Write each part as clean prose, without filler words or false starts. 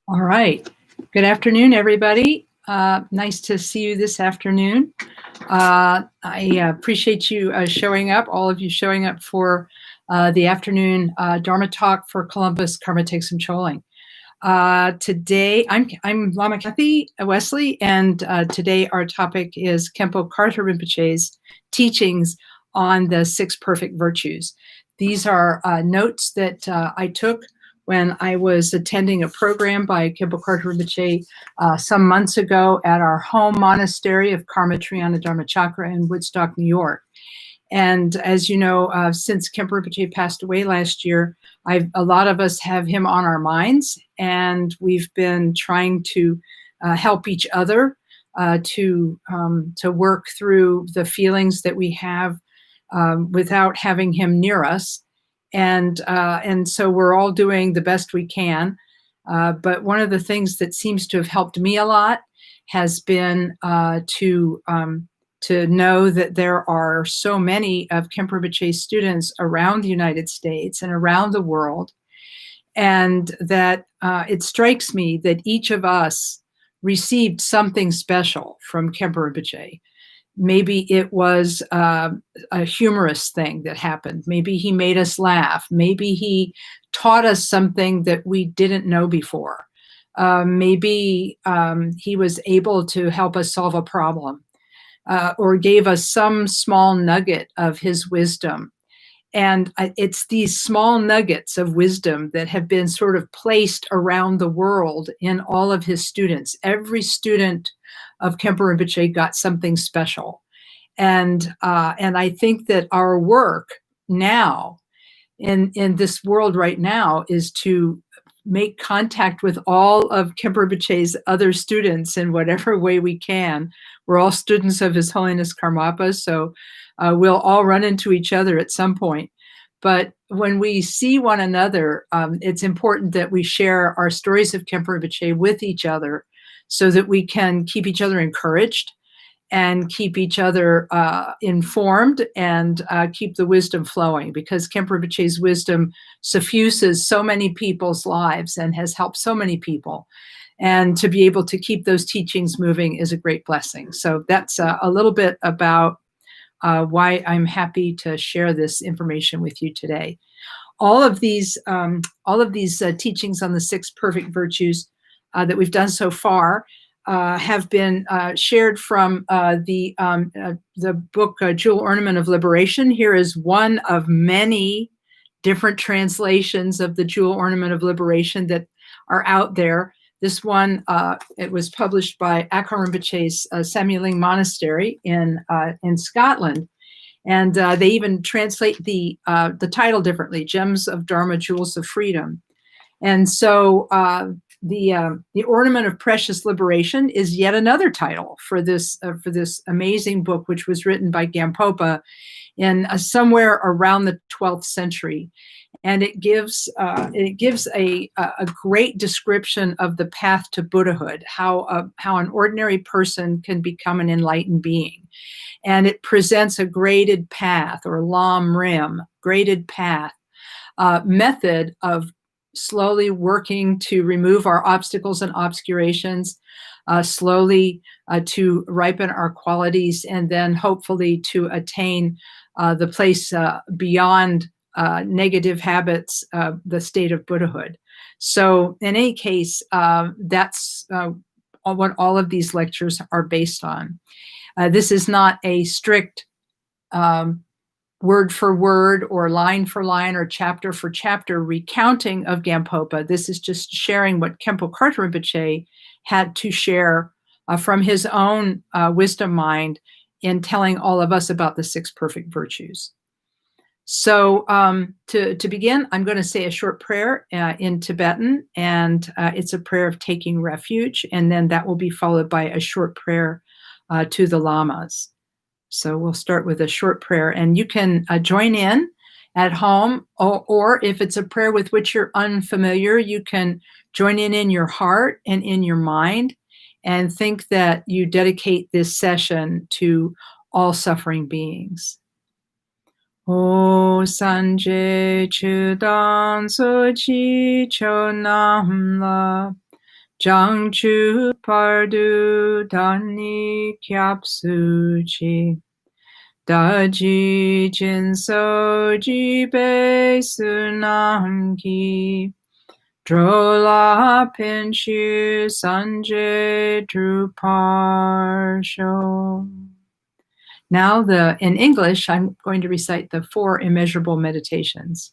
All right. Good afternoon, everybody. Nice to see you this afternoon. I appreciate you showing up, all of you showing up for the afternoon Dharma talk for Columbus Karma Takes Some Choling. Today, I'm Lama Kathy Wesley, and today our topic is Khenpo Karthar Rinpoche's teachings on the 6 perfect virtues. These are notes that I took when I was attending a program by Khenpo Karthar Rinpoche some months ago at our home monastery of Karma Triana Dharma Chakra in Woodstock, New York. And as you know, since Khenpo Rinpoche passed away last year, a lot of us have him on our minds, and we've been trying to help each other to work through the feelings that we have without having him near us. And so we're all doing the best we can. But one of the things that seems to have helped me a lot has been to know that there are so many of Khenpo Rinpoche's students around the United States and around the world, and that it strikes me that each of us received something special from Khenpo Rinpoche. Maybe it was a humorous thing that happened. Maybe he made us laugh. Maybe he taught us something that we didn't know before. Maybe he was able to help us solve a problem. Or gave us some small nugget of his wisdom. And it's these small nuggets of wisdom that have been sort of placed around the world in all of his students. Every student of Khenpo Rinpoche got something special. And I think that our work now, in this world right now, is to make contact with all of Khenpo Rinpoche's other students in whatever way we can. We're all students of His Holiness Karmapa, so we'll all run into each other at some point. But when we see one another, it's important that we share our stories of Khenpo Rinpoche with each other so that we can keep each other encouraged and keep each other informed and keep the wisdom flowing, because Khenpo Rinpoche's wisdom suffuses so many people's lives and has helped so many people. And to be able to keep those teachings moving is a great blessing. So that's a little bit about why I'm happy to share this information with you today. All of these teachings on the 6 perfect virtues that we've done so far have been shared from the book Jewel Ornament of Liberation. Here is one of many different translations of the Jewel Ornament of Liberation that are out there. This one, it was published by Akha Rinpoche's Samueling Monastery in Scotland. And they even translate the title differently, Gems of Dharma, Jewels of Freedom. And so the Ornament of Precious Liberation is yet another title for this amazing book, which was written by Gampopa in somewhere around the 12th century, and it gives a great description of the path to Buddhahood, how an ordinary person can become an enlightened being, and it presents a graded path, or lam rim, graded path method of slowly working to remove our obstacles and obscurations, slowly to ripen our qualities, and then hopefully to attain the place beyond negative habits, the state of Buddhahood. So in any case, that's what all of these lectures are based on. This is not a strict word for word or line for line or chapter for chapter recounting of Gampopa. This is just sharing what Khenpo Karthar Rinpoche had to share from his own wisdom mind in telling all of us about the 6 perfect virtues. So to begin, I'm going to say a short prayer in Tibetan, and it's a prayer of taking refuge, and then that will be followed by a short prayer to the lamas. So we'll start with a short prayer, and you can join in at home, or if it's a prayer with which you're unfamiliar, you can join in your heart and in your mind, and think that you dedicate this session to all suffering beings. O Sanje Chudan Sochi Cho Nam La Jangchu pardu dani kyapsuchi. Daji jinso jibe sunamki. Drola pinshu sanje druparsho. Now in English, I'm going to recite the 4 immeasurable meditations.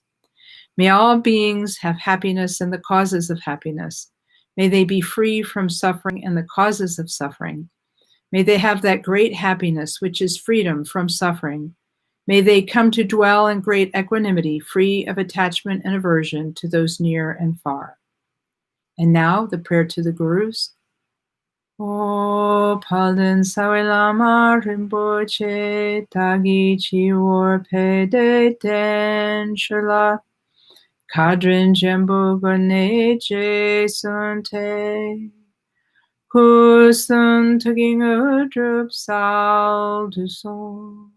May all beings have happiness and the causes of happiness. May they be free from suffering and the causes of suffering. May they have that great happiness, which is freedom from suffering. May they come to dwell in great equanimity, free of attachment and aversion to those near and far. And now the prayer to the Gurus. O Palden Sawe Lama Rinpoche Tagi Chiwar Pede Den Shala Kadrin Jembu Gane Je Sunte Kusun Tugging Udrup Sal Du Sol.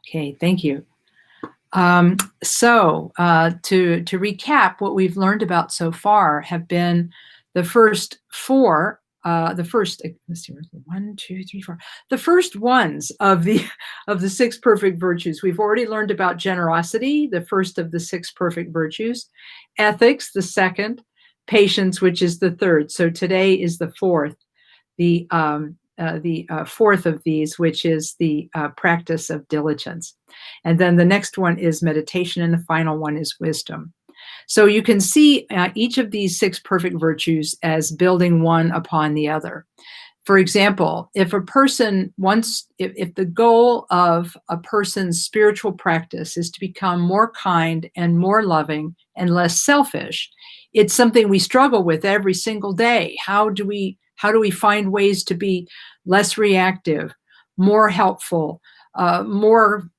Okay, thank you. So to recap, what we've learned about so far have been the first 4, let's see, 1, 2, 3, 4, the first ones of the 6 perfect virtues. We've already learned about generosity, the first of the 6 perfect virtues, ethics, the second, patience, which is the third. So today is the fourth, the fourth of these, which is the practice of diligence. And then the next one is meditation, and the final one is wisdom. So you can see each of these 6 perfect virtues as building one upon the other. For example, if a person if the goal of a person's spiritual practice is to become more kind and more loving and less selfish, it's something we struggle with every single day. How do we find ways to be less reactive, more helpful, more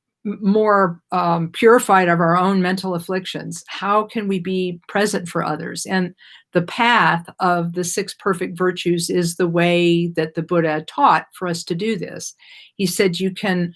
purified of our own mental afflictions? How can we be present for others? And the path of the 6 perfect virtues is the way that the Buddha taught for us to do this. He said you can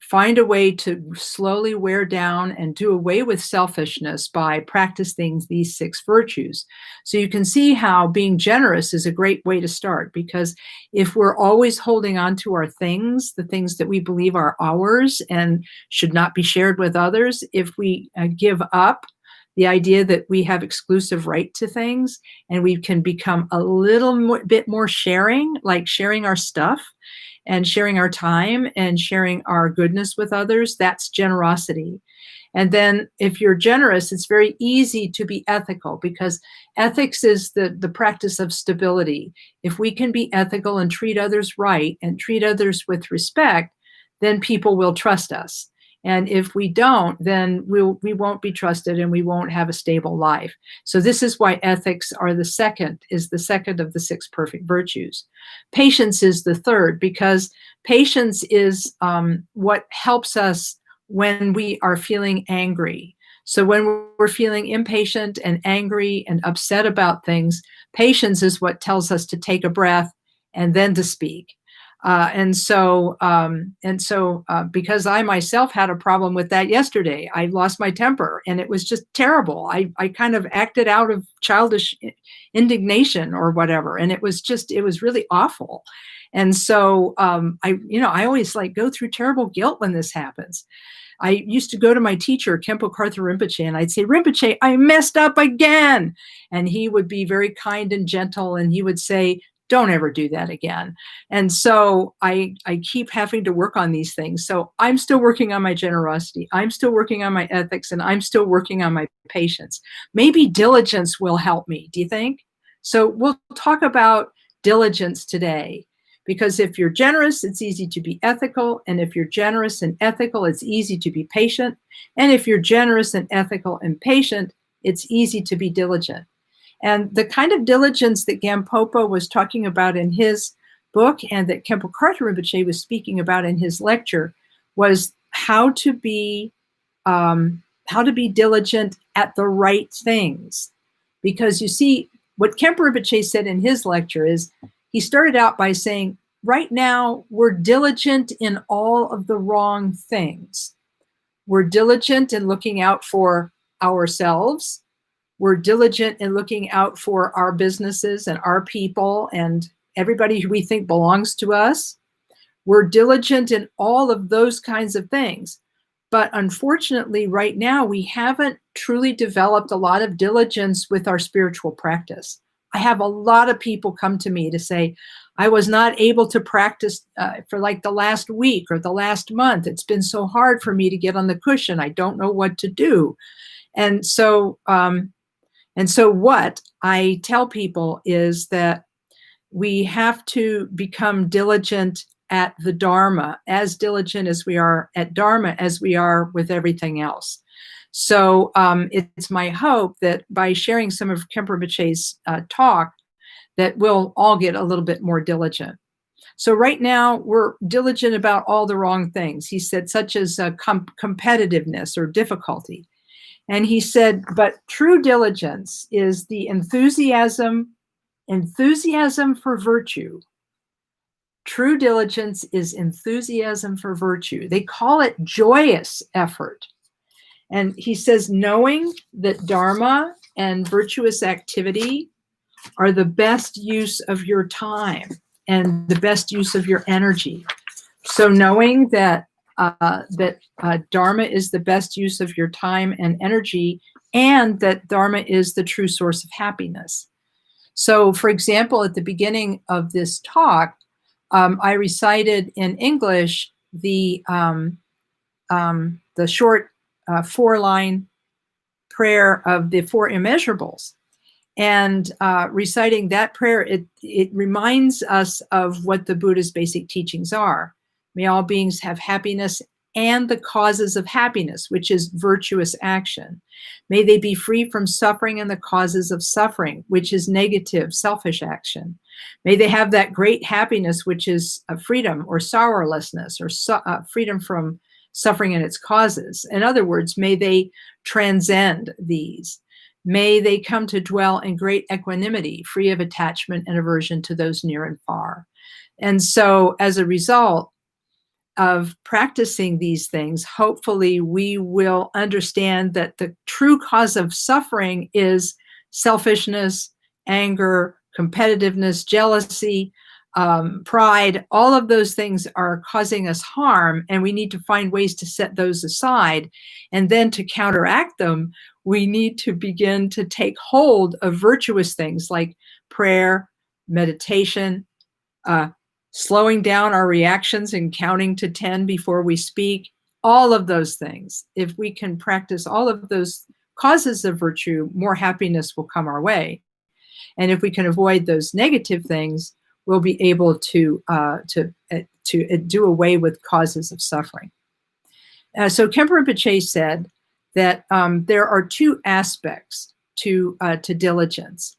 find a way to slowly wear down and do away with selfishness by practicing these 6 virtues. So you can see how being generous is a great way to start, because if we're always holding on to our things, the things that we believe are ours and should not be shared with others, if we give up the idea that we have exclusive right to things and we can become a little bit more sharing, like sharing our stuff and sharing our time and sharing our goodness with others, that's generosity. And then if you're generous, it's very easy to be ethical, because ethics is the practice of stability. If we can be ethical and treat others right and treat others with respect, then people will trust us. And if we don't, then we won't be trusted and we won't have a stable life. So this is why ethics are the second of the 6 perfect virtues. Patience is the third, because patience is what helps us when we are feeling angry. So when we're feeling impatient and angry and upset about things, patience is what tells us to take a breath and then to speak. Because I myself had a problem with that yesterday, I lost my temper and it was just terrible. I kind of acted out of childish indignation or whatever. And it was really awful. And so, I always go through terrible guilt when this happens. I used to go to my teacher, Khenpo Karthar Rinpoche, and I'd say, Rinpoche, I messed up again. And he would be very kind and gentle. And he would say, don't ever do that again. And so I keep having to work on these things. So I'm still working on my generosity. I'm still working on my ethics, and I'm still working on my patience. Maybe diligence will help me. Do you think? So we'll talk about diligence today, because if you're generous, it's easy to be ethical. And if you're generous and ethical, it's easy to be patient. And if you're generous and ethical and patient, it's easy to be diligent. And the kind of diligence that Gampopa was talking about in his book and that Khenpo Karthar Rinpoche was speaking about in his lecture was how to be diligent at the right things. Because you see, what Khenpo Rinpoche said in his lecture is, he started out by saying, right now, we're diligent in all of the wrong things. We're diligent in looking out for ourselves. We're diligent in looking out for our businesses and our people and everybody who we think belongs to us. We're diligent in all of those kinds of things. But unfortunately, right now, we haven't truly developed a lot of diligence with our spiritual practice. I have a lot of people come to me to say, I was not able to practice for like the last week or the last month. It's been so hard for me to get on the cushion. I don't know what to do. And so what I tell people is that we have to become diligent at the Dharma, as diligent as we are at Dharma, as we are with everything else. So it's my hope that by sharing some of Khenpo Rinpoche's talk, that we'll all get a little bit more diligent. So right now, we're diligent about all the wrong things. He said, such as competitiveness or difficulty. And he said, but true diligence is the enthusiasm for virtue. True diligence is enthusiasm for virtue. They call it joyous effort. And he says, knowing that Dharma and virtuous activity are the best use of your time and the best use of your energy. So knowing that Dharma is the best use of your time and energy, and that Dharma is the true source of happiness. So, for example, at the beginning of this talk, I recited in English the short 4-line prayer of the Four Immeasurables. And reciting that prayer, it reminds us of what the Buddha's basic teachings are. May all beings have happiness and the causes of happiness, which is virtuous action. May they be free from suffering and the causes of suffering, which is negative, selfish action. May they have that great happiness, which is freedom or sorrowlessness, or freedom from suffering and its causes. In other words, may they transcend these. May they come to dwell in great equanimity, free of attachment and aversion to those near and far. And so as a result of practicing these things, hopefully we will understand that the true cause of suffering is selfishness, anger, competitiveness, jealousy, pride. All of those things are causing us harm, and we need to find ways to set those aside. And then to counteract them, we need to begin to take hold of virtuous things like prayer, meditation, slowing down our reactions and counting to 10 before we speak, all of those things. If we can practice all of those causes of virtue, more happiness will come our way. And if we can avoid those negative things, we'll be able to do away with causes of suffering. So Khenpo Rinpoche said that there are two aspects to diligence.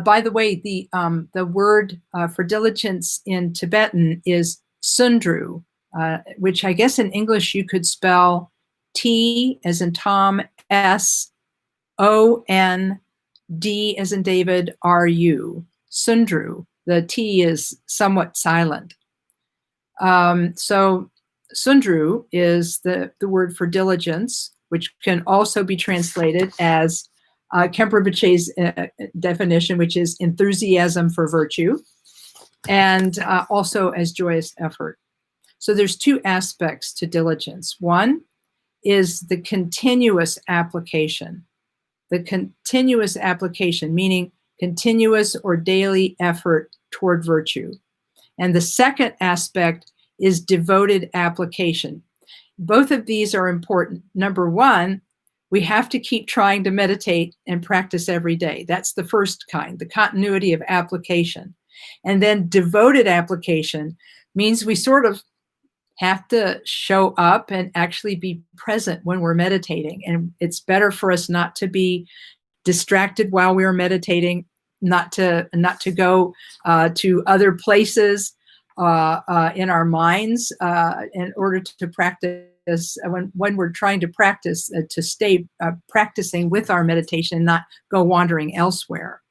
By the way, the word for diligence in Tibetan is sundru, which I guess in English you could spell T as in Tom, S, O, N, D as in David, R, U, sundru. The T is somewhat silent. So sundru is the word for diligence, which can also be translated as Khenpo Rinpoche's definition, which is enthusiasm for virtue, and also as joyous effort. So there's two aspects to diligence. One is the continuous application. The continuous application, meaning continuous or daily effort toward virtue. And the second aspect is devoted application. Both of these are important. Number one, we have to keep trying to meditate and practice every day. That's the first kind, the continuity of application. And then devoted application means we sort of have to show up and actually be present when we're meditating. And it's better for us not to be distracted while we're meditating, not to go to other places in our minds in order to practice. When we're trying to practice, to stay practicing with our meditation and not go wandering elsewhere.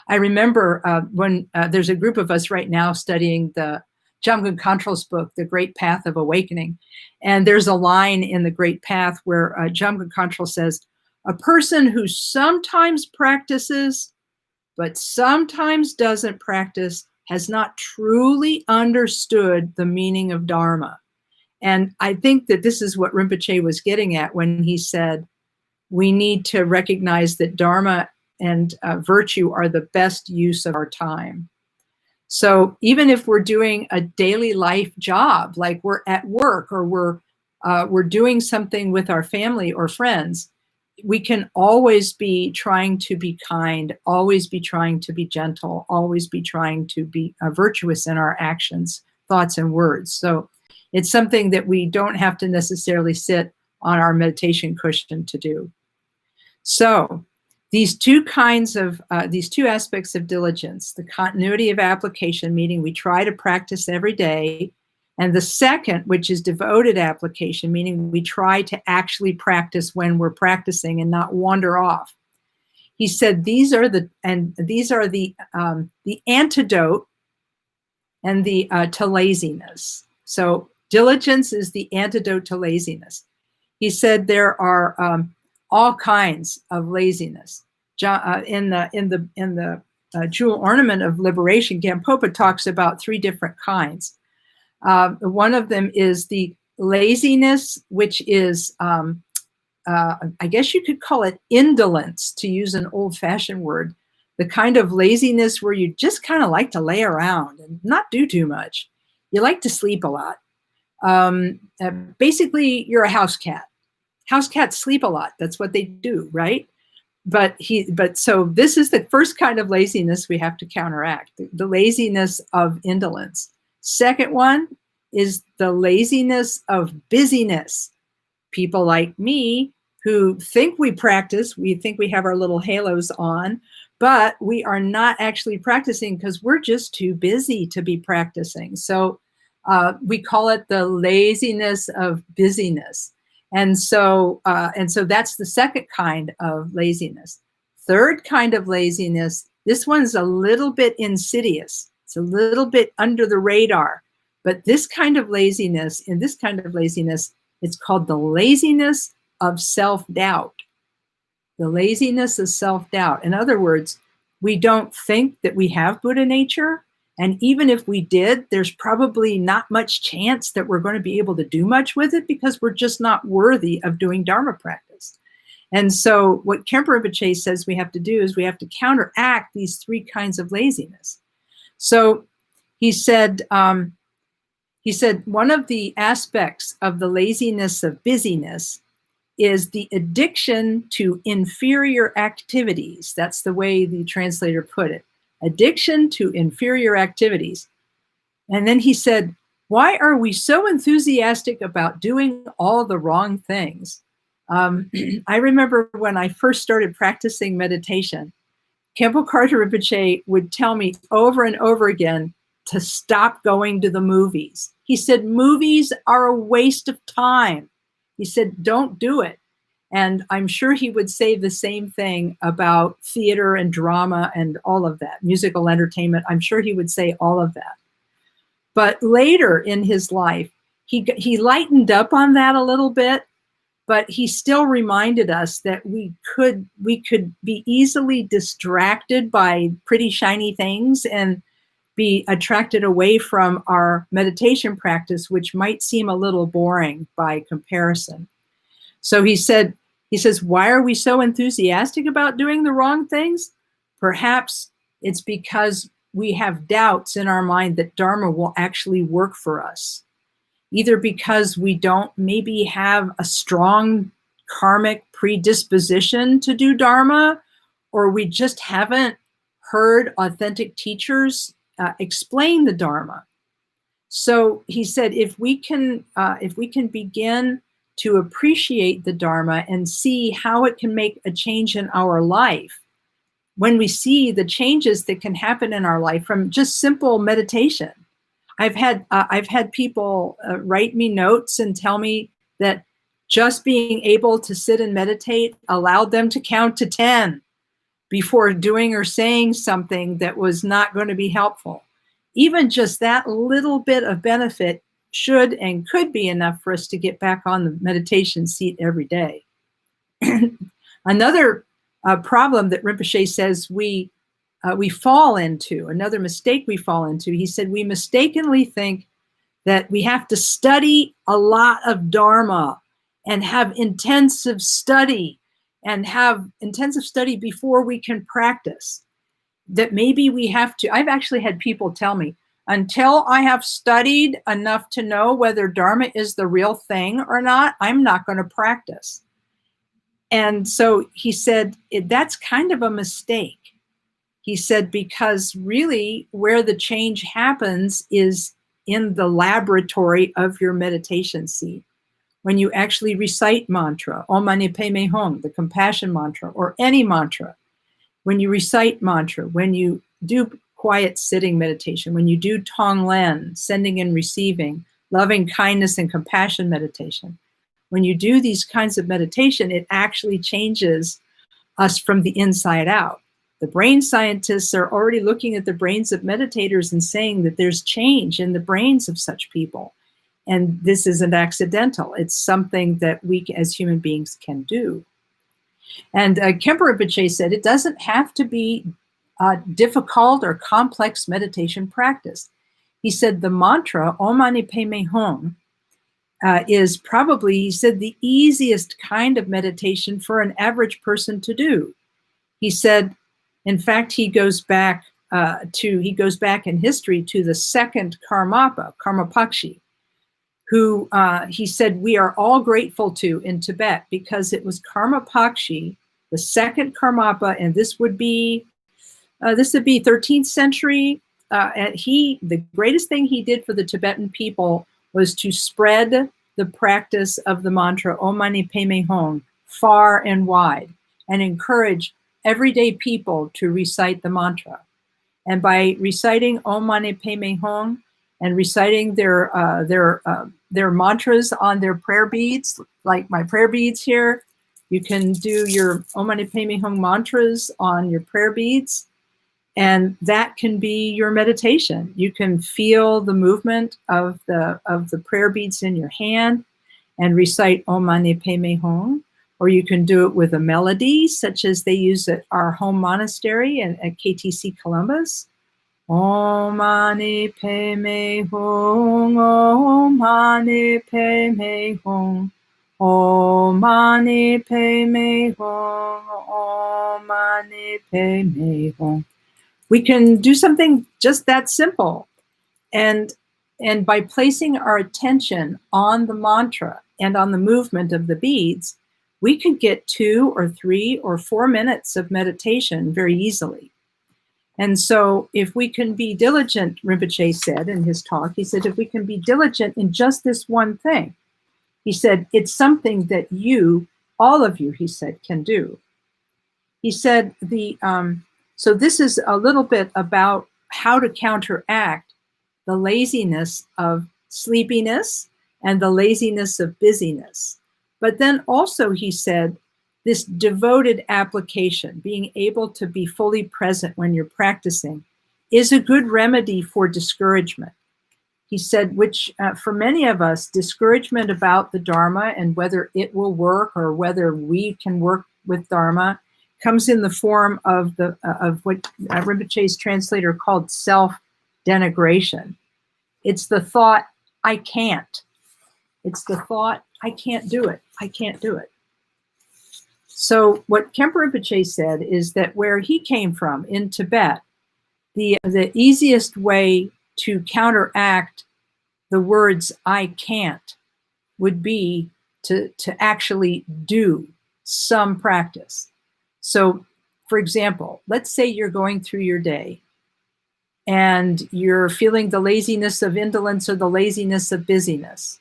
I remember when there's a group of us right now studying the Jamgon Khenpo's book, The Great Path of Awakening. And there's a line in The Great Path where Jamgon Khenpo says, A person who sometimes practices, but sometimes doesn't practice, has not truly understood the meaning of Dharma. And I think that this is what Rinpoche was getting at when he said, we need to recognize that Dharma and virtue are the best use of our time. So even if we're doing a daily life job, like we're at work or we're doing something with our family or friends, we can always be trying to be kind, always be trying to be gentle, always be trying to be virtuous in our actions, thoughts, and words. So it's something that we don't have to necessarily sit on our meditation cushion to do. So these two aspects of diligence, the continuity of application, meaning we try to practice every day, and the second, which is devoted application, meaning we try to actually practice when we're practicing and not wander off. He said these are the antidote and to laziness. So diligence is the antidote to laziness. He said there are all kinds of laziness. In the Jewel Ornament of Liberation, Khenpo talks about 3 different kinds. One of them is the laziness, which is, I guess you could call it indolence, to use an old-fashioned word. The kind of laziness where you just kind of like to lay around and not do too much. You like to sleep a lot. Basically, you're a house cat. House cats sleep a lot. That's what they do, right? So this is the first kind of laziness we have to counteract, the laziness of indolence. Second one is the laziness of busyness. People like me who think we practice, we think we have our little halos on, but we are not actually practicing because we're just too busy to be practicing. So we call it the laziness of busyness. And so that's the second kind of laziness. Third kind of laziness, this one's a little bit insidious. It's a little bit under the radar. But this kind of laziness, it's called the laziness of self-doubt. The laziness of self-doubt. In other words, we don't think that we have Buddha nature. And even if we did, there's probably not much chance that we're going to be able to do much with it because we're just not worthy of doing Dharma practice. And so what Khenpo Rinpoche says we have to do is we have to counteract these 3 kinds of laziness. So he said one of the aspects of the laziness of busyness is the addiction to inferior activities. That's the way the translator put it. Addiction to inferior activities. And then he said, why are we so enthusiastic about doing all the wrong things? I remember when I first started practicing meditation, Khenpo Karthar Rinpoche would tell me over and over again to stop going to the movies. He said, movies are a waste of time. He said, don't do it. And I'm sure he would say the same thing about theater and drama and all of that, musical entertainment. I'm sure he would say all of that. But later in his life, he lightened up on that a little bit, but he still reminded us that we could be easily distracted by pretty shiny things and be attracted away from our meditation practice, which might seem a little boring by comparison. So he says, why are we so enthusiastic about doing the wrong things? Perhaps it's because we have doubts in our mind that Dharma will actually work for us. Either because we don't maybe have a strong karmic predisposition to do Dharma, or we just haven't heard authentic teachers explain the Dharma. So he said, if we can begin to appreciate the Dharma and see how it can make a change in our life, when we see the changes that can happen in our life from just simple meditation. I've had people write me notes and tell me that just being able to sit and meditate allowed them to count to 10 before doing or saying something that was not going to be helpful. Even just that little bit of benefit should and could be enough for us to get back on the meditation seat every day. Another problem that Rinpoche says we fall into, another mistake we fall into, he said we mistakenly think that we have to study a lot of Dharma and have intensive study before we can practice. That maybe we have to, I've actually had people tell me, until I have studied enough to know whether Dharma is the real thing or not, I'm not going to practice. And so he said, that's kind of a mistake. He said, because really where the change happens is in the laboratory of your meditation seat. When you actually recite mantra, Om Mani Padme Hum, the compassion mantra, or any mantra, when you recite mantra, when you do quiet sitting meditation, when you do Tonglen, sending and receiving, loving kindness and compassion meditation, when you do these kinds of meditation, it actually changes us from the inside out. The brain scientists are already looking at the brains of meditators and saying that there's change in the brains of such people. And this isn't accidental. It's something that we as human beings can do. And Khenpo Rinpoche said it doesn't have to be difficult or complex meditation practice. He said the mantra, Om Mani Padme Hum, is probably, he said, the easiest kind of meditation for an average person to do. He said, in fact, he goes back in history to the second Karmapa, Karmapakshi, who he said we are all grateful to in Tibet, because it was Karmapakshi, the second Karmapa, and this would be 13th century. And the greatest thing he did for the Tibetan people was to spread the practice of the mantra Om Mani Padme Hum far and wide, and encourage everyday people to recite the mantra. And by reciting Om Mani Padme Hum and reciting their mantras on their prayer beads, like my prayer beads here, you can do your Om Mani Padme Hum mantras on your prayer beads, and that can be your meditation. You can feel the movement of the prayer beads in your hand and recite Om Mani Padme Hum. Or you can do it with a melody, such as they use at our home monastery at KTC Columbus. Om Mani Padme Hum, Om Mani Padme Hum, Om Mani Padme Hum, Om Mani Padme Hum. We can do something just that simple. And by placing our attention on the mantra and on the movement of the beads, we could get 2 or 3 or 4 minutes of meditation very easily. And so if we can be diligent, Rinpoche said in his talk, he said, if we can be diligent in just this one thing, he said, it's something that all of you, he said, can do. He said, so this is a little bit about how to counteract the laziness of sleepiness and the laziness of busyness. But then also, he said, this devoted application, being able to be fully present when you're practicing, is a good remedy for discouragement. He said, which for many of us, discouragement about the Dharma and whether it will work or whether we can work with Dharma comes in the form of what Rinpoche's translator called self-denigration. It's the thought, I can't. It's the thought, I can't do it. I can't do it. So what Khenpo Rinpoche said is that where he came from in Tibet, the easiest way to counteract the words I can't would be to actually do some practice. So, for example, let's say you're going through your day and you're feeling the laziness of indolence or the laziness of busyness.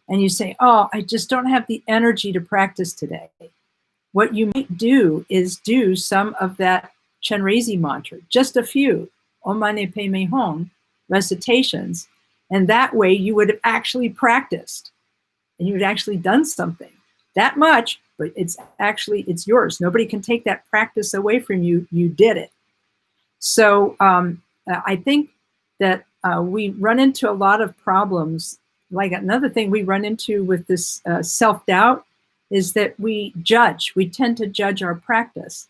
And you say, oh, I just don't have the energy to practice today. What you might do is do some of that Chenrezig mantra, just a few Om Mani Padme Hum recitations. And that way you would have actually practiced and you had actually done something. That much, but it's yours. Nobody can take that practice away from you. You did it. So I think that we run into a lot of problems. Like another thing we run into with this self-doubt is that we judge. We tend to judge our practice.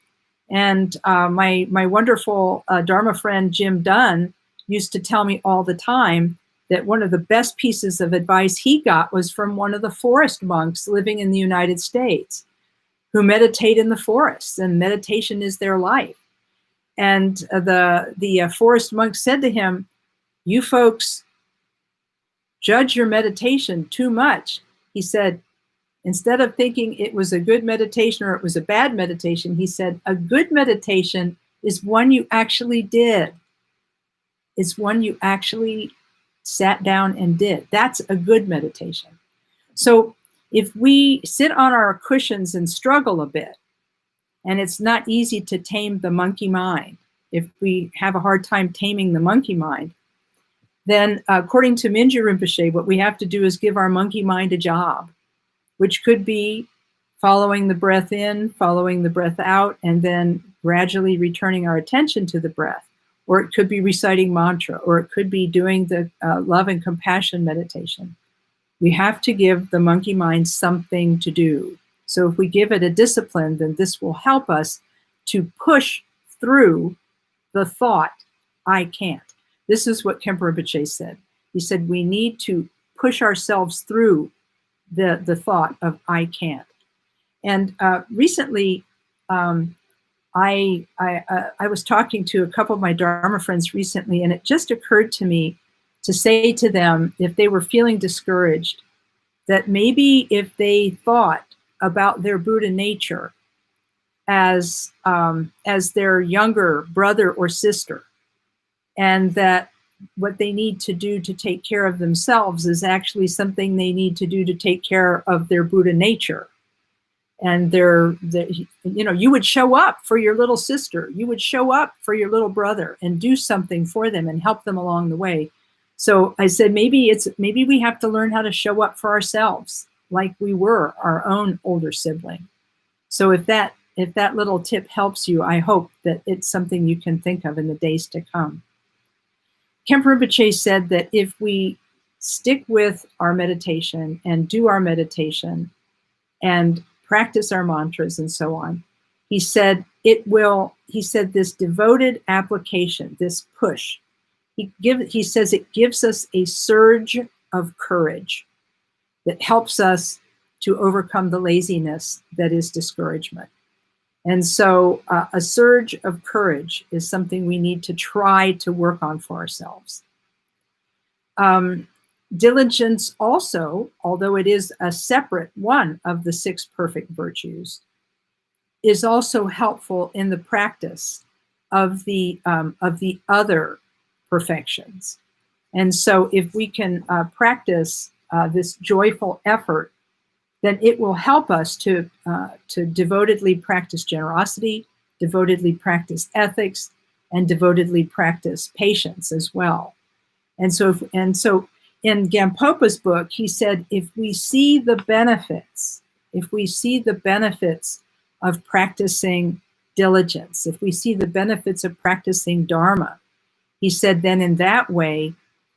And my wonderful Dharma friend, Jim Dunn, used to tell me all the time that one of the best pieces of advice he got was from one of the forest monks living in the United States who meditate in the forests, and meditation is their life. And the forest monk said to him, "You folks judge your meditation too much." He said, instead of thinking it was a good meditation or it was a bad meditation, he said, a good meditation is one you actually did. It's one you actually sat down and did. That's a good meditation. So if we sit on our cushions and struggle a bit, and it's not easy to tame the monkey mind, if we have a hard time taming the monkey mind, then according to Mingyur Rinpoche, what we have to do is give our monkey mind a job, which could be following the breath in, following the breath out, and then gradually returning our attention to the breath. Or it could be reciting mantra, or it could be doing the love and compassion meditation. We have to give the monkey mind something to do. So if we give it a discipline, then this will help us to push through the thought, I can't. This is what Khenpo Rinpoche said. He said, we need to push ourselves through the thought of I can't. And recently, I was talking to a couple of my Dharma friends recently, and it just occurred to me to say to them, if they were feeling discouraged, that maybe if they thought about their Buddha nature as their younger brother or sister, and that what they need to do to take care of themselves is actually something they need to do to take care of their Buddha nature. And you would show up for your little sister, you would show up for your little brother and do something for them and help them along the way. So I said, maybe we have to learn how to show up for ourselves like we were our own older sibling. So if that little tip helps you, I hope that it's something you can think of in the days to come. Khenpo Rinpoche said that if we stick with our meditation and do our meditation and practice our mantras and so on, he said this devoted application, this push, he says it gives us a surge of courage that helps us to overcome the laziness that is discouragement. And so a surge of courage is something we need to try to work on for ourselves. Diligence also, although it is a separate one of the 6 perfect virtues, is also helpful in the practice of the other perfections. And so if we can practice this joyful effort, then it will help us to devotedly practice generosity, devotedly practice ethics, and devotedly practice patience as well. And so in Gampopa's book, he said, if we see the benefits of practicing diligence, if we see the benefits of practicing Dharma, he said, then in that way,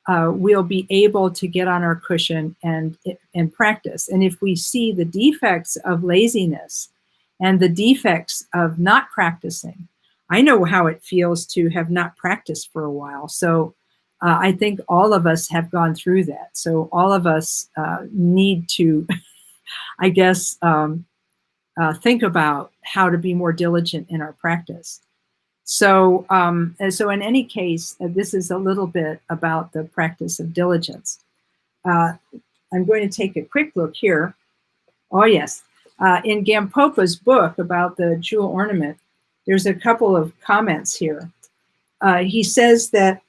we'll be able to get on our cushion and practice. And if we see the defects of laziness and the defects of not practicing, I know how it feels to have not practiced for a while. So I think all of us have gone through that. So all of us need to, I guess, think about how to be more diligent in our practice. So in any case, this is a little bit about the practice of diligence. I'm going to take a quick look here. Oh, yes. In Gampopa's book about the jewel ornament, there's a couple of comments here. He says that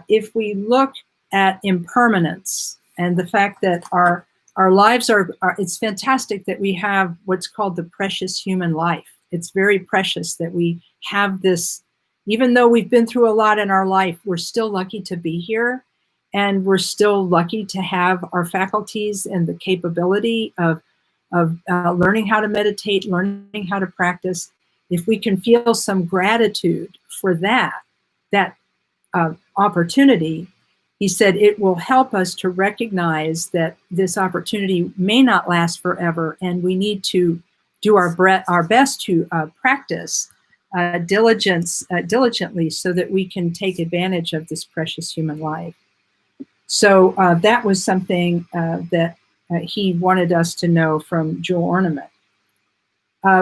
if we look at impermanence and the fact that our lives are, it's fantastic that we have what's called the precious human life. It's very precious that we have this. Even though we've been through a lot in our life, we're still lucky to be here, and we're still lucky to have our faculties and the capability of learning how to meditate, learning how to practice. If we can feel some gratitude for that opportunity, he said it will help us to recognize that this opportunity may not last forever, and we need to do our best to practice diligently so that we can take advantage of this precious human life. So that was something that he wanted us to know from Jewel Ornament.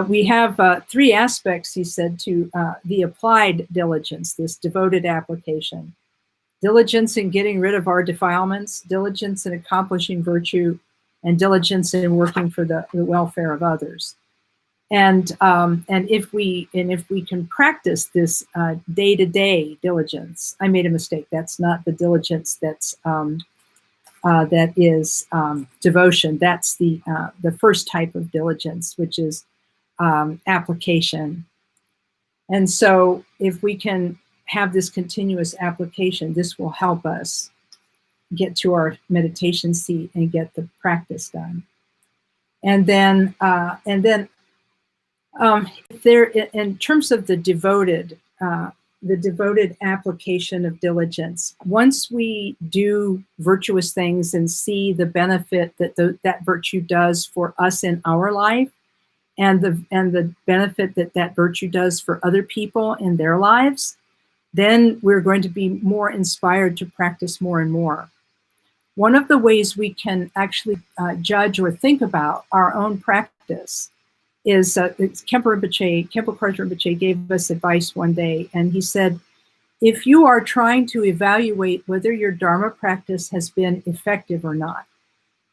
We have 3 aspects, he said, to the applied diligence, this devoted application. Diligence in getting rid of our defilements, diligence in accomplishing virtue, and diligence in working for the welfare of others. And if we can practice this day-to-day diligence, I made a mistake. That's not the diligence that is devotion. That's the first type of diligence, which is application. And so if we can have this continuous application, this will help us get to our meditation seat and get the practice done. And then if there, in terms of the devoted application of diligence, once we do virtuous things and see the benefit that that virtue does for us in our life, and the benefit that that virtue does for other people in their lives, then we're going to be more inspired to practice more and more. One of the ways we can actually judge or think about our own practice is Khenpo Karthar Rinpoche gave us advice one day, and he said, if you are trying to evaluate whether your Dharma practice has been effective or not,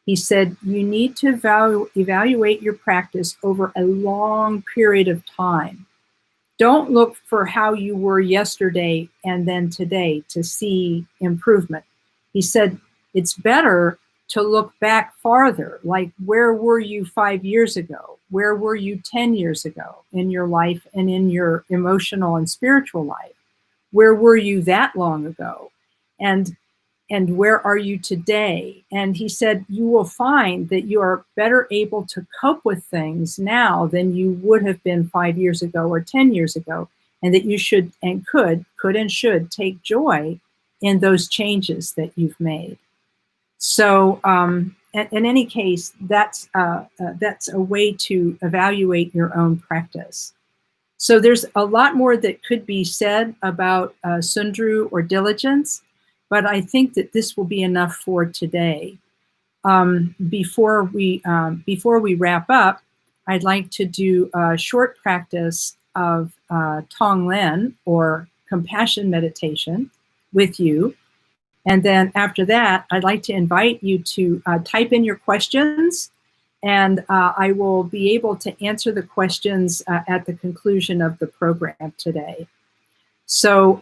he said, you need to evaluate your practice over a long period of time. Don't look for how you were yesterday and then today to see improvement. He said, it's better to look back farther, like where were you 5 years ago? Where were you 10 years ago in your life and in your emotional and spiritual life? Where were you that long ago? And where are you today? And he said, you will find that you are better able to cope with things now than you would have been 5 years ago or 10 years ago, and that you should and could and should take joy in those changes that you've made. So in any case, that's a way to evaluate your own practice. So there's a lot more that could be said about Sundru or diligence, but I think that this will be enough for today. Before we wrap up, I'd like to do a short practice of Tonglen, or compassion meditation, with you. And then after that, I'd like to invite you to type in your questions, and I will be able to answer the questions at the conclusion of the program today. So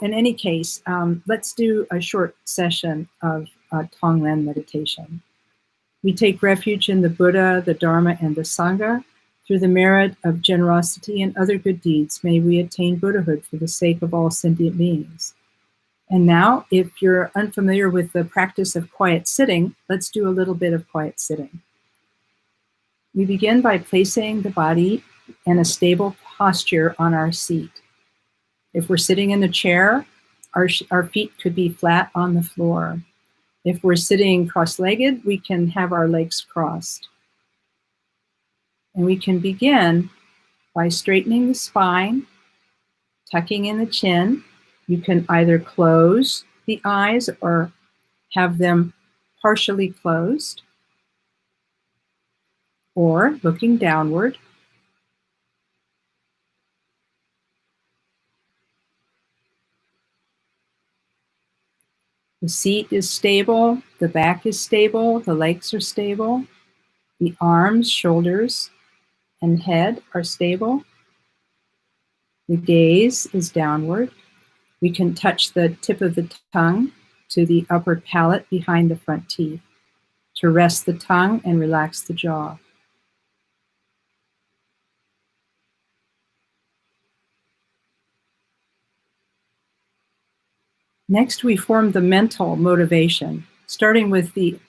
in any case, let's do a short session of Tonglen meditation. We take refuge in the Buddha, the Dharma, and the Sangha. Through the merit of generosity and other good deeds, may we attain Buddhahood for the sake of all sentient beings. And now, if you're unfamiliar with the practice of quiet sitting, let's do a little bit of quiet sitting. We begin by placing the body in a stable posture on our seat. If we're sitting in a chair, our feet could be flat on the floor. If we're sitting cross-legged, we can have our legs crossed. And we can begin by straightening the spine, tucking in the chin. You can either close the eyes or have them partially closed, or looking downward. The seat is stable, the back is stable, the legs are stable, the arms, shoulders, and head are stable. The gaze is downward. We can touch the tip of the tongue to the upper palate behind the front teeth to rest the tongue and relax the jaw. Next, we form the mental motivation, starting with the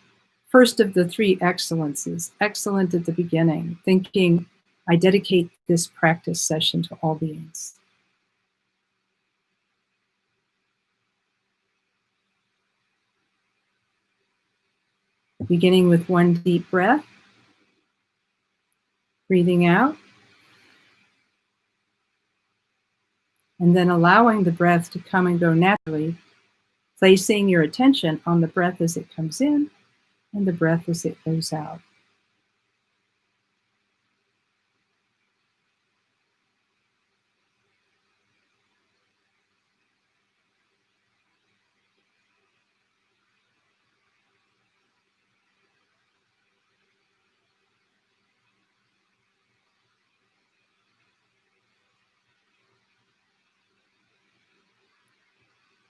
first of the 3 excellences, excellent at the beginning, thinking, I dedicate this practice session to all beings. 。 . 。 . 。 . 。 . 。 . 。 . 。 . 。 . 。 . 。 . 。 . 。 . 。 . 。 . 。 . 。 . 。 . 。 . 。 . 。 . 。 . . . 。 . . 。 . . . beginning with one deep breath, breathing out, and then allowing the breath to come and go naturally, placing your attention on the breath as it comes in and the breath as it goes out.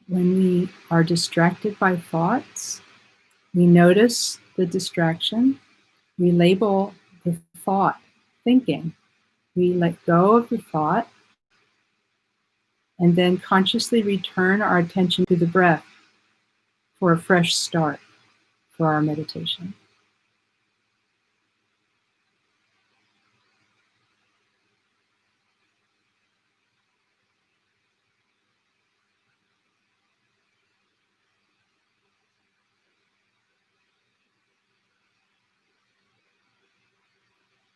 When we are distracted by thoughts, we notice the distraction. We label the thought thinking. We let go of the thought and then consciously return our attention to the breath for a fresh start for our meditation.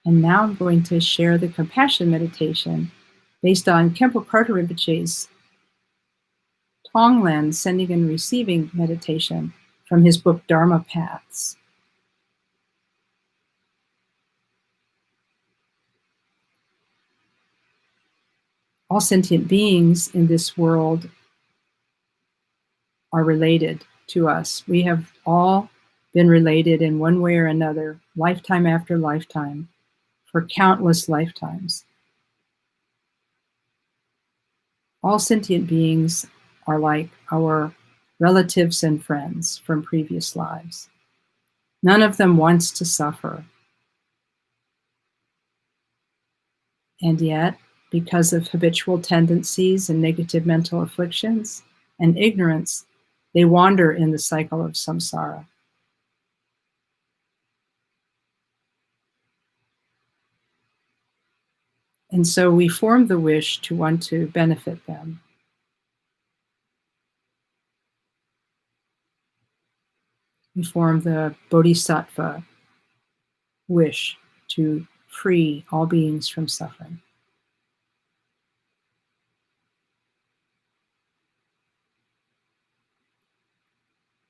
And now I'm going to share the compassion meditation based on Khenpo Karthar Rinpoche's Tonglen sending and receiving meditation from his book Dharma Paths. All sentient beings in this world are related to us. We have all been related in one way or another, lifetime after lifetime, for countless lifetimes. All sentient beings are like our relatives and friends from previous lives. None of them wants to suffer. And yet, because of habitual tendencies and negative mental afflictions and ignorance, they wander in the cycle of samsara. And so we form the wish to want to benefit them. We form the bodhisattva wish to free all beings from suffering.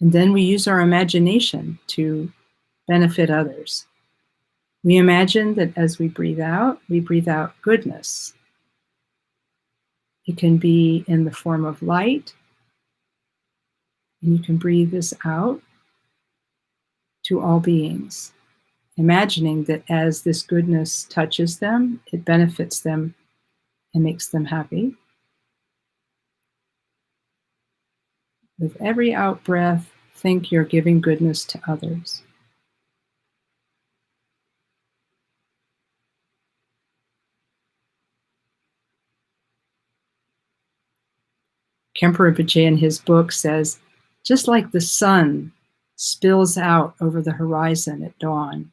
And then we use our imagination to benefit others. We imagine that as we breathe out goodness. It can be in the form of light, and you can breathe this out to all beings, imagining that as this goodness touches them, it benefits them and makes them happy. With every out breath, think you're giving goodness to others. Khenpo Rinpoche in his book says, just like the sun spills out over the horizon at dawn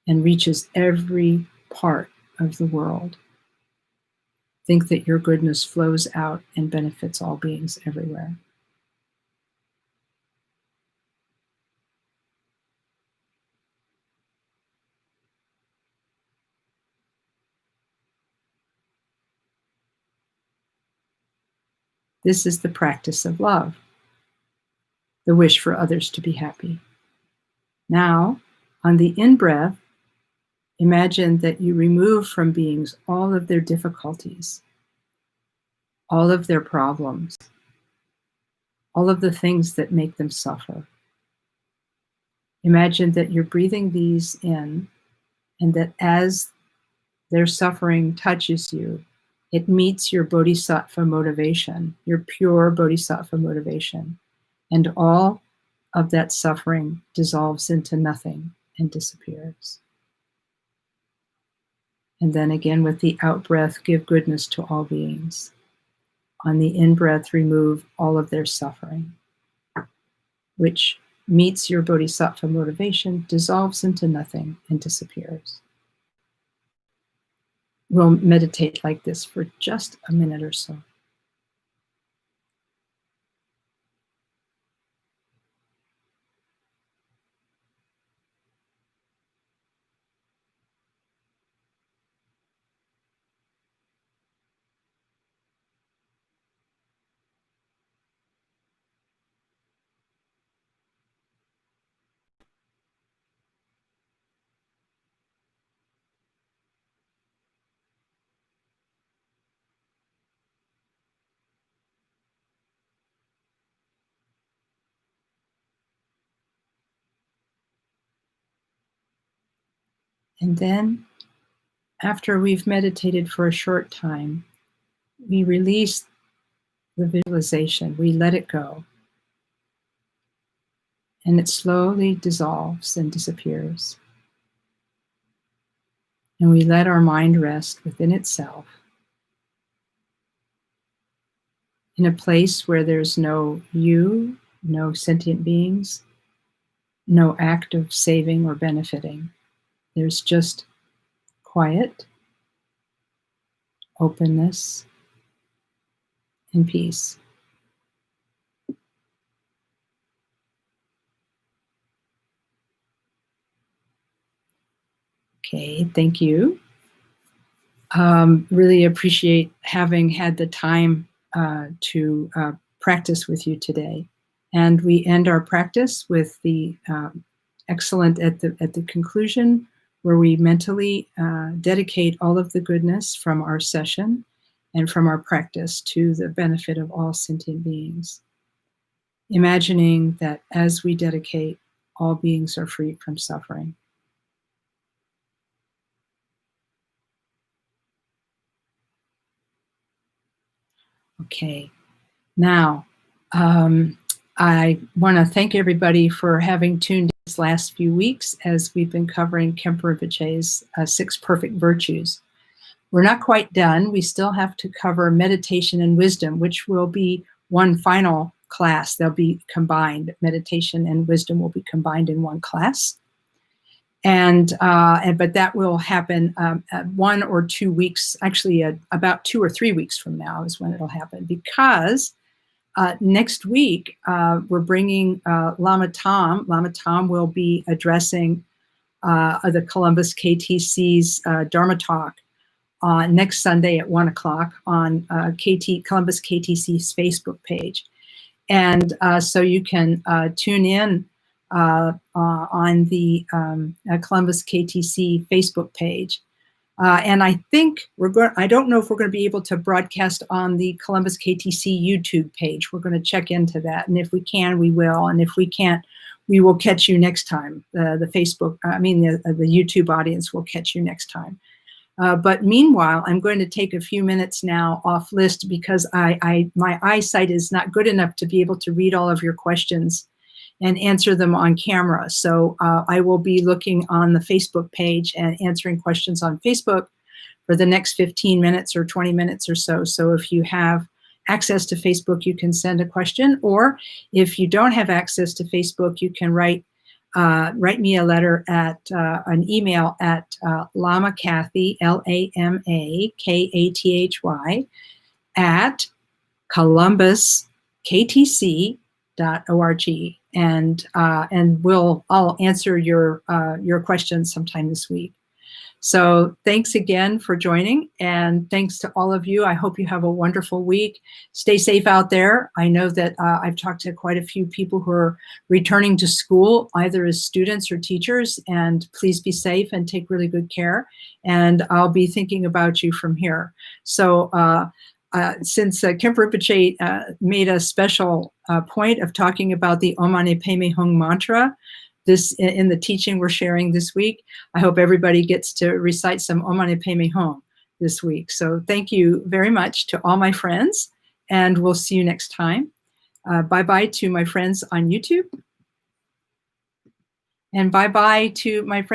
and reaches every part of the world, think that your goodness flows out and benefits all beings everywhere. This is the practice of love, the wish for others to be happy. Now, on the in-breath, imagine that you remove from beings all of their difficulties, all of their problems, all of the things that make them suffer. Imagine that you're breathing these in, and that as their suffering touches you, it meets your bodhisattva motivation, your pure bodhisattva motivation, and all of that suffering dissolves into nothing and disappears. And then again, with the out-breath, give goodness to all beings. On the in-breath, remove all of their suffering, which meets your bodhisattva motivation, dissolves into nothing, and disappears. We'll meditate like this for just a minute or so. And then, after we've meditated for a short time, we release the visualization. We let it go. And it slowly dissolves and disappears. And we let our mind rest within itself, in a place where there's no you, no sentient beings, no act of saving or benefiting. There's just quiet, openness, and peace. Okay, thank you. Really appreciate having had the time to practice with you today. And we end our practice with the excellent at the conclusion, where we mentally dedicate all of the goodness from our session and from our practice to the benefit of all sentient beings. Imagining that as we dedicate, all beings are free from suffering. Okay, now I want to thank everybody for having tuned in these last few weeks as we've been covering Khenpo Rinpoche's 6 perfect virtues. We're not quite done. We still have to cover meditation and wisdom, which will be one final class. They'll be combined. Meditation and wisdom will be combined in one class. But that will happen 1 or 2 weeks, actually about 2 or 3 weeks from now is when it'll happen, because next week we're bringing Lama Tom. Lama Tom will be addressing the Columbus KTC's Dharma Talk next Sunday at 1 o'clock on Columbus KTC's Facebook page. And so you can tune in on the Columbus KTC Facebook page. And I think I don't know if we're going to be able to broadcast on the Columbus KTC YouTube page. We're going to check into that. And if we can, we will. And if we can't, we will catch you next time. The YouTube audience will catch you next time. But meanwhile, I'm going to take a few minutes now off list because my eyesight is not good enough to be able to read all of your questions and answer them on camera. So I will be looking on the Facebook page and answering questions on Facebook for the next 15 minutes or 20 minutes or so. So if you have access to Facebook, you can send a question, or if you don't have access to Facebook, you can write me a letter at an email at Lama Kathy, LAMAKATHY, at ColumbusKTC.org. And I'll answer your questions sometime this week. So thanks again for joining, and thanks to all of you. I hope you have a wonderful week. Stay safe out there. I know that I've talked to quite a few people who are returning to school, either as students or teachers, and please be safe and take really good care. And I'll be thinking about you from here. So since Khenpo Rinpoche made a special point of talking about the Om Mani Padme Hung mantra, in the teaching we're sharing this week, I hope everybody gets to recite some Om Mani Padme Hum this week. So thank you very much to all my friends, and we'll see you next time. Bye-bye to my friends on YouTube. And bye-bye to my friends